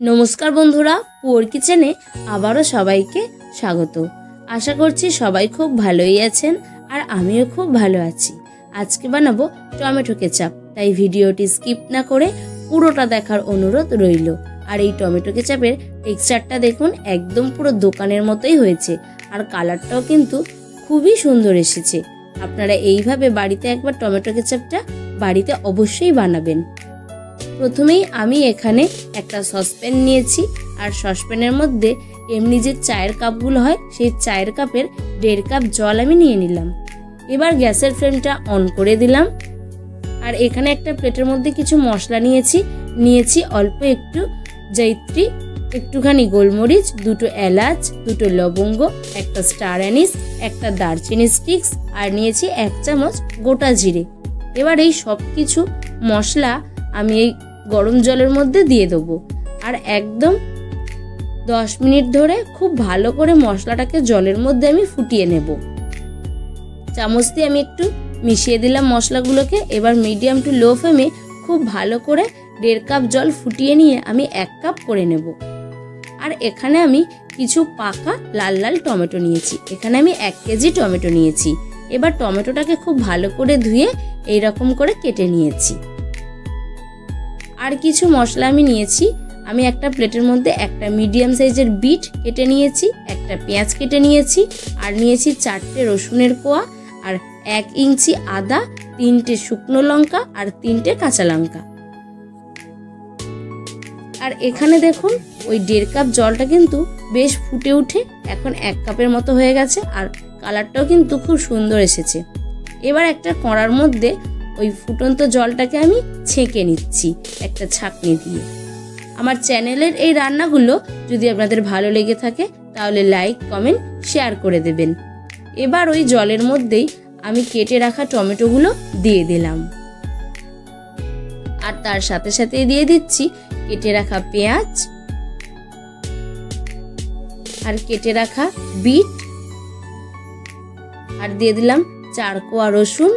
नमस्कार बंधुरा पुअर किचेने आबारो सबाइके स्वागत। आशा करछि सबाई खूब भालोई आछेन और आमिओ खूब भालो आछि। आजके बानाबो टमेटो केचाप, ताई भिडियोटी स्किप ना करे पुरोटा देखार अनुरोध रइलो। और এই टमेटो केचापेर टेक्सचारटा देखुन एकदम पुरो दोकानेर मतोई हयेछे और कालारटाও किन्तु खूबই सुंदर एसेছে। आपनारा এইভাবে বাড়িতে একবার टमेटो केचापটা বাড়িতে অবশ্যই বানাবেন। প্রথমেই আমি এখানে একটা সসপ্যান নিয়েছি আর সসপ্যানের মধ্যে এমনি যে চায়ের কাপগুলো হয় সেই চায়ের কাপের 1.5 কাপ জল আমি নিয়ে নিলাম। এবার গ্যাসের ফ্লেমটা অন করে দিলাম আর এখানে একটা প্লেটের মধ্যে কিছু মশলা নিয়েছি অল্প একটু জয়িত্রী, একটুখানি গোলমরিচ, দুটো এলাচ, দুটো লবঙ্গ, একটা স্টার অ্যানিস, একটা দারচিনি স্টিক্স আর নিয়েছি 1 চামচ গোটা জিরে। এবার এই সব কিছু মশলা আমি এই গরম জলের মধ্যে দিয়ে দেবো আর একদম 10 মিনিট ধরে খুব ভালো করে মশলাটাকে জলের মধ্যে আমি ফুটিয়ে নেব। চামচ দিয়ে আমি একটু মিশিয়ে দিলাম মশলাগুলোকে। এবার মিডিয়াম টু লো ফ্লেমে খুব ভালো করে 1.5 কাপ জল ফুটিয়ে নিয়ে আমি 1 কাপ করে নেব। আর এখানে আমি কিছু পাকা লাল লাল টমেটো নিয়েছি। এখানে আমি 1 কেজি টমেটো নিয়েছি। এবার টমেটোটাকে খুব ভালো করে ধুয়ে এই রকম করে কেটে নিয়েছি। আর কিছু মশলা আমি নিয়েছি। আমি একটা প্লেটের মধ্যে একটা মিডিয়াম সাইজের বিট কেটে নিয়েছি, একটা পেঁয়াজ কেটে নিয়েছি আর নিয়েছি 4টে রসুনের কোয়া আর 1 ইঞ্চি আদা, 3টে শুকনো লঙ্কা আর 3টে কাঁচা লঙ্কা। আর এখানে দেখুন ওই 1.5 কাপ জলটা কিন্তু বেশ ফুটে উঠে এখন 1 কাপের মতো হয়ে গেছে আর কালারটাও কিন্তু খুব সুন্দর এসেছে। এবার একটা কড়ার মধ্যে ওই ফুটন্ত জলটাকে আমি ছেঁকে নিচ্ছি একটা ছাঁকনি দিয়ে। আমার চ্যানেলের এই রান্নাগুলো যদি আপনাদের ভালো লেগে থাকে তাহলে লাইক, কমেন্ট, শেয়ার করে দেবেন। এবার ওই জলের মধ্যেই আমি কেটে রাখা টমেটোগুলো দিয়ে দিলাম আর তার সাথে সাথে দিয়ে দিচ্ছি কেটে রাখা পেঁয়াজ আর কেটে রাখা বিট আর দিয়ে দিলাম 4 কোয়া রসুন,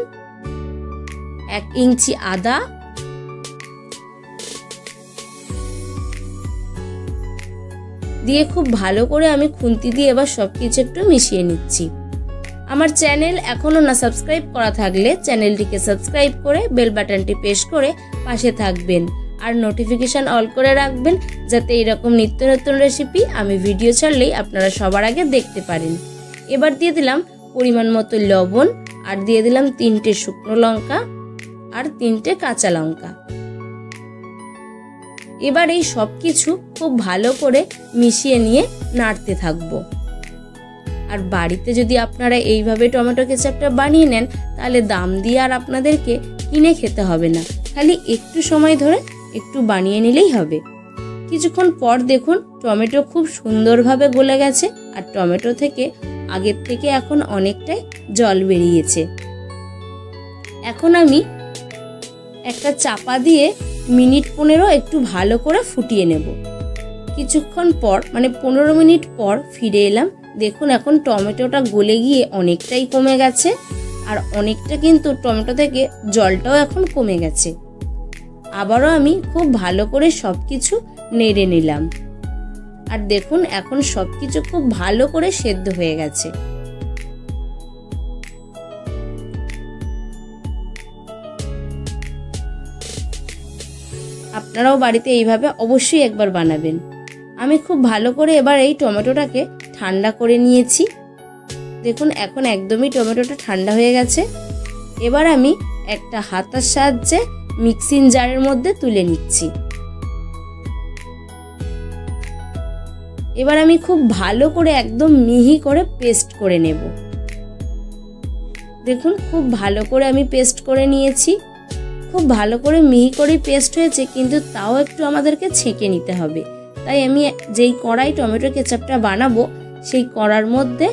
1 ইঞ্চি আদা, দিয়ে খুব ভালো করে আমি খুন্তি দিয়ে এবার সবকিছু একটু মিশিয়ে নিচ্ছি। আমার চ্যানেল এখনো না সাবস্ক্রাইব করা থাকলে চ্যানেলটিকে সাবস্ক্রাইব করে বেল বাটনটি প্রেস করে পাশে থাকবেন আর নোটিফিকেশন অল করে রাখবেন যাতে এরকম নিত্য নতুন রেসিপি আমি ভিডিও ছাড়লেই আপনারা সবার আগে দেখতে পারেন। এবার দিয়ে দিলাম পরিমাণ মতো লবণ আর দিয়ে দিলাম 3টে শুকনো লঙ্কা আর 3টে কাঁচা লঙ্কা। এবার এই সব কিছু খুব ভালো করে মিশিয়ে নিয়ে নাড়তে থাকবো। আর বাড়িতে যদি আপনারা এইভাবে টমেটো কেচাপটা বানিয়ে নেন তাহলে দাম দিয়ে আর আপনাদেরকে কিনে খেতে হবে না, খালি একটু সময় ধরে একটু বানিয়ে নিলেই হবে। কিছুক্ষণ পর দেখুন টমেটো খুব সুন্দরভাবে গলে গেছে আর টমেটো থেকে আগের থেকে এখন অনেকটাই জল বেরিয়েছে। এখন আমি একটা চাপা দিয়ে মিনিট 15 একটু ভালো করে ফুটিয়ে নেব। কিছুক্ষণ পর মানে 15 মিনিট পর ফিরে এলাম। দেখুন এখন টমেটোটা গলে গিয়ে অনেকটাই কমে গেছে আর অনেকটা কিন্তু টমেটো থেকে জলটাও এখন কমে গেছে। আবারও আমি খুব ভালো করে সবকিছু নেড়ে নিলাম আর দেখুন এখন সবকিছু খুব ভালো করে সেদ্ধ হয়ে গেছে। আপনারাও বাড়িতে এইভাবে অবশ্যই একবার বানাবেন। আমি খুব ভালো করে এবার এই টমেটোটাকে ঠান্ডা করে নিয়েছি। দেখুন এখন একদমই টমেটোটা ঠান্ডা হয়ে গেছে। এবার আমি একটা হাতার সাহায্যে মিক্সিং জারের মধ্যে তুলে নিচ্ছি। এবার আমি খুব ভালো করে একদম মিহি করে পেস্ট করে নেব। দেখুন খুব ভালো করে আমি পেস্ট করে নিয়েছি। খুব ভালো করে মিহি করে পেস্ট হয়েছে কিন্তু তাও একটু আমাদেরকে ছেঁকে নিতে হবে। তাই আমি যেই কড়াই টমেটো কেচাপটা বানাবো সেই কড়ার মধ্যে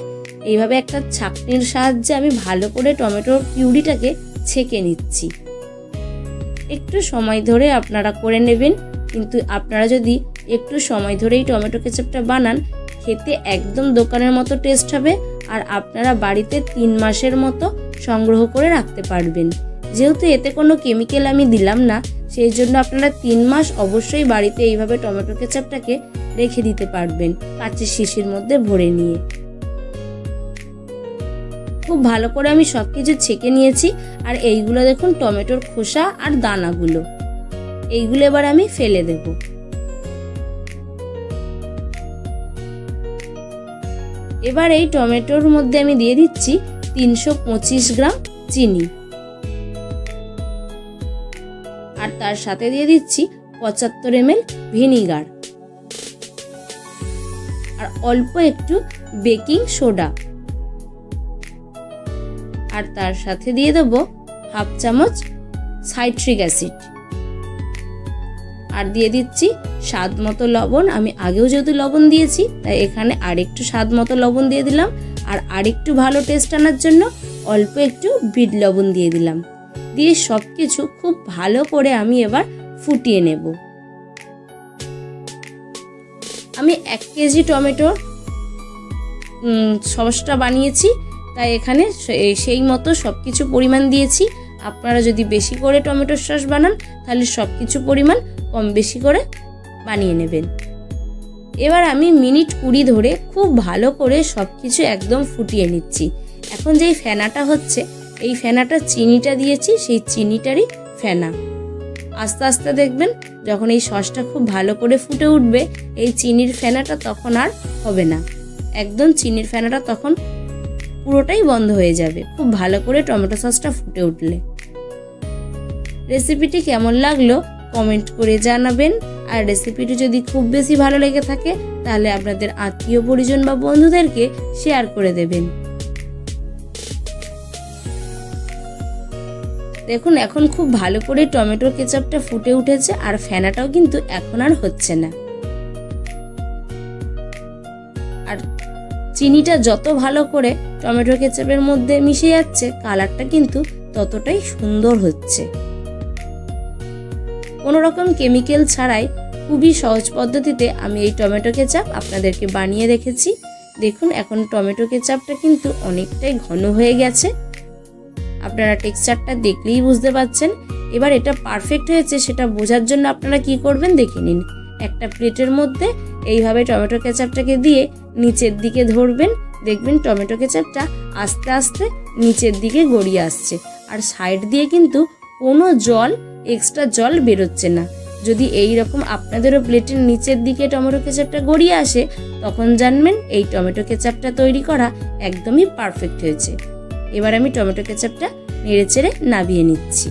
এইভাবে একটা ছাঁকনির সাহায্যে আমি ভালো করে টমেটোর পিউরিটাকে ছেঁকে নিচ্ছি। একটু সময় ধরে আপনারা করে নেবেন, কিন্তু আপনারা যদি একটু সময় ধরেই টমেটো কেচাপটা বানান খেতে একদম দোকানের মতো টেস্ট হবে আর আপনারা বাড়িতে 3 মাসের মতো সংগ্রহ করে রাখতে পারবেন। যেহেতু এতে কোনো কেমিক্যাল আমি দিলাম না সেই জন্য আপনারা 3 মাস অবশ্যই বাড়িতে এইভাবে টমেটো কেচাপটাকে রেখে দিতে পারবেন কাঁচের শিশির মধ্যে ভরে নিয়ে। খুব ভালো করে আমি সবকিছু ছেঁকে নিয়েছি। আর এইগুলো দেখুন টমেটোর খোসা আর দানাগুলো, এইগুলো এবার আমি ফেলে দেব। এবার এই টমেটোর মধ্যে আমি দিয়ে দিচ্ছি 325 গ্রাম চিনি, আর তার সাথে দিয়ে দিচ্ছি 75 ml ভিনিগার, আর অল্প একটু বেকিং সোডা, আর তার সাথে দিয়ে দেব হাফ চামচ সাইট্রিক অ্যাসিড, আর দিয়ে দিচ্ছি স্বাদ মতো লবণ। আমি আগেও যেহেতু লবণ দিয়েছি তাই এখানে আরেকটু স্বাদ মতো লবণ দিয়ে দিলাম। আর আরেকটু ভালো টেস্ট আনার জন্য অল্প একটু বিট লবণ দিয়ে দিলাম। দিয়ে সব কিছু খুব ভালো করে আমি এবার ফুটিয়ে নেব। আমি 1 কেজি টমেটোর সসটা বানিয়েছি, তাই এখানে সেই মতো সব কিছু পরিমাণ দিয়েছি। আপনারা যদি বেশি করে টমেটোর সস বানান তাহলে সব কিছু পরিমাণ কম বেশি করে বানিয়ে নেবেন। এবার আমি মিনিট 20 ধরে খুব ভালো করে সব কিছু একদম ফুটিয়ে নিচ্ছি। এখন যেই ফেনাটা হচ্ছে, এই ফেনাটা চিনিটা দিয়েছি, সেই চিনিটারই ফেনা। আস্তে আস্তে দেখবেন যখন এই সসটা খুব ভালো করে ফুটে উঠবে, এই চিনির ফেনাটা তখন আর হবে না, একদম চিনির ফেনাটা তখন পুরোটাই বন্ধ হয়ে যাবে খুব ভালো করে টমেটো সসটা ফুটে উঠলে। রেসিপিটি কেমন লাগলো কমেন্ট করে জানাবেন। আর রেসিপিটি যদি খুব বেশি ভালো লেগে থাকে তাহলে আপনাদের আত্মীয় পরিজন বা বন্ধুদেরকে শেয়ার করে দেবেন। দেখুন এখন খুব ভালো করে টমেটো কেচাপটা ফুটে উঠেছে, আর ফেনাটাও কিন্তু এখন আর হচ্ছে না। আর চিনিটা যত ভালো করে টমেটো কেচাপের মধ্যে মিশে যাচ্ছে, কালারটা কিন্তু ততটাই সুন্দর হচ্ছে। কোনো রকম কেমিক্যাল ছাড়াই খুবই সহজ পদ্ধতিতে আমি এই টমেটো কেচাপ আপনাদেরকে বানিয়ে রেখেছি। দেখুন এখন টমেটো কেচাপটা কিন্তু অনেকটাই ঘন হয়ে গেছে, আপনারা টেক্সচারটা দেখলেই বুঝতে পারছেন। এবার এটা পারফেক্ট হয়েছে সেটা বোঝার জন্য আপনারা কি করবেন দেখে নিন। একটা প্লেটের মধ্যে এইভাবে টমেটো কেচাপটাকে দিয়ে নিচের দিকে ধরবেন, দেখবেন টমেটো কেচাপটা আস্তে আস্তে নিচের দিকে গড়িয়ে আসছে, আর সাইড দিয়ে কিন্তু কোনো এক্সট্রা জল বেরোচ্ছে না। যদি এই রকম আপনাদেরও প্লেটের নিচের দিকে টমেটো কেচাপটা গড়িয়ে আসে, তখন জানবেন এই টমেটো কেচাপটা তৈরি করা একদমই পারফেক্ট হয়েছে। এবার আমি টমেটো কেচাপটা নেড়েচেড়ে নামিয়ে নিচ্ছি।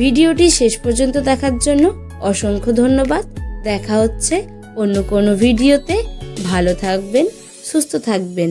ভিডিওটি শেষ পর্যন্ত দেখার জন্য অসংখ্য ধন্যবাদ। দেখা হচ্ছে অন্য কোনো ভিডিওতে। ভালো থাকবেন, সুস্থ থাকবেন।